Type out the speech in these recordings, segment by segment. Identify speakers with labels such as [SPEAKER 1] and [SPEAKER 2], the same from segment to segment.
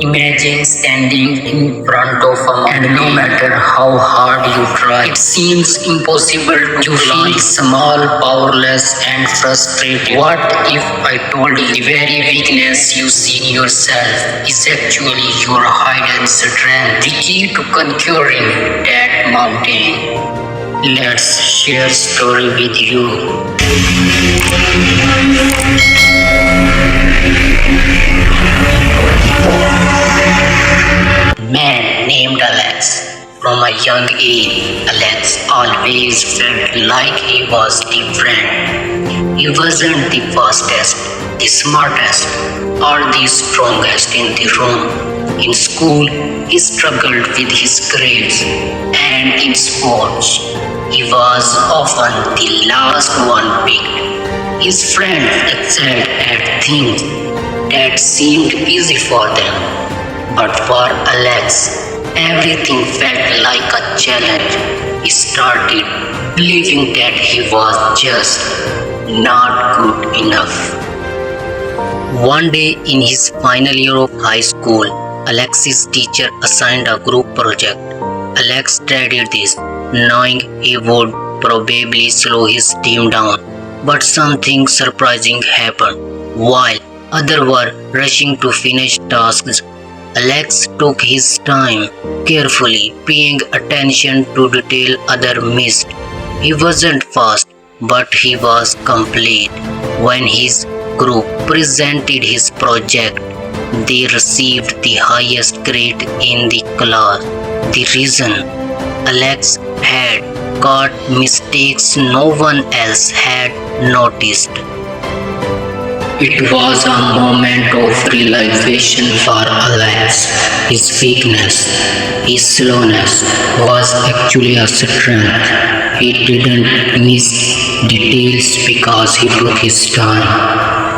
[SPEAKER 1] Imagine standing in front of a mountain, and no matter how hard you try, it seems impossible to feel small, powerless, and frustrated. What if I told you the very weakness you see in yourself is actually your hidden strength, the key to conquering that mountain? Let's share story with you. Man named Alex. From a young age, Alex always felt like he was different. He wasn't the fastest, the smartest, or the strongest in the room. In school, he struggled with his grades, and in sports, he was often the last one picked. His friends excelled at things that seemed easy for them, but for Alex, everything felt like a challenge. He started believing that he was just not good enough. One day in his final year of high school, Alex's teacher assigned a group project. Alex dreaded this, knowing he would probably slow his team down. But something surprising happened. While others were rushing to finish tasks, Alex took his time, carefully paying attention to detail others missed. He wasn't fast, but he was complete. When his group presented his project, they received the highest grade in the class. The reason? Alex had caught mistakes no one else had noticed. It was a moment of realization for Alex. His weakness, his slowness, was actually a strength. He didn't miss details because he took his time.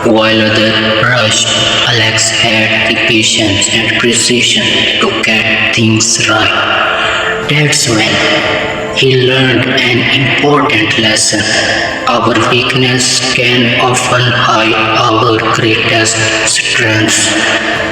[SPEAKER 1] While others rushed, Alex had the patience and precision to get things right. That's when he learned an important lesson. Our weakness can often hide our greatest strengths.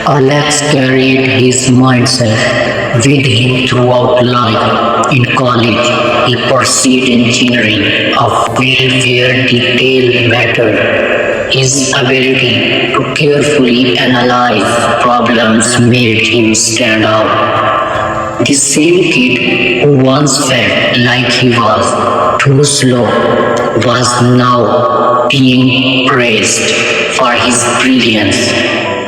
[SPEAKER 1] Alex carried his mindset with him throughout life. In college, he pursued engineering, a field where detail mattered. His ability to carefully analyze problems made him stand out. The same kid who once felt like he was too slow was now being praised for his brilliance.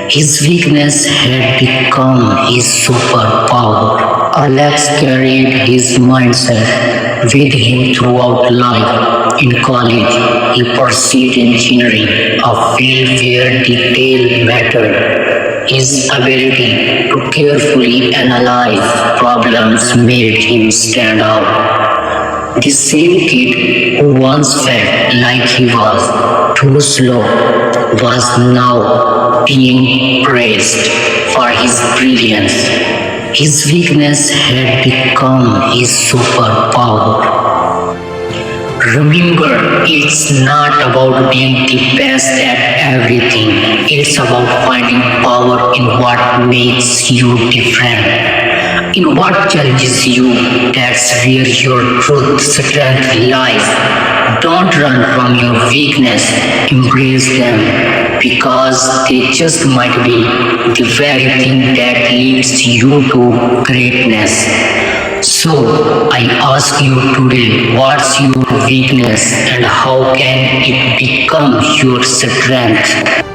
[SPEAKER 1] His weakness had become his superpower. Alex carried his mindset with him throughout life. In college, he pursued engineering, a field where detail mattered. His ability to carefully analyze problems made him stand out. The same kid who once felt like he was too slow was now being praised for his brilliance. His weakness had become his superpower. Remember, it's not about being the best at everything. It's about finding power in what makes you different. In what challenges you, that's where your true strength lies. Don't run from your weakness, embrace them, because they just might be the very thing that leads you to greatness. So, I ask you today, what's your weakness and how can it become your strength?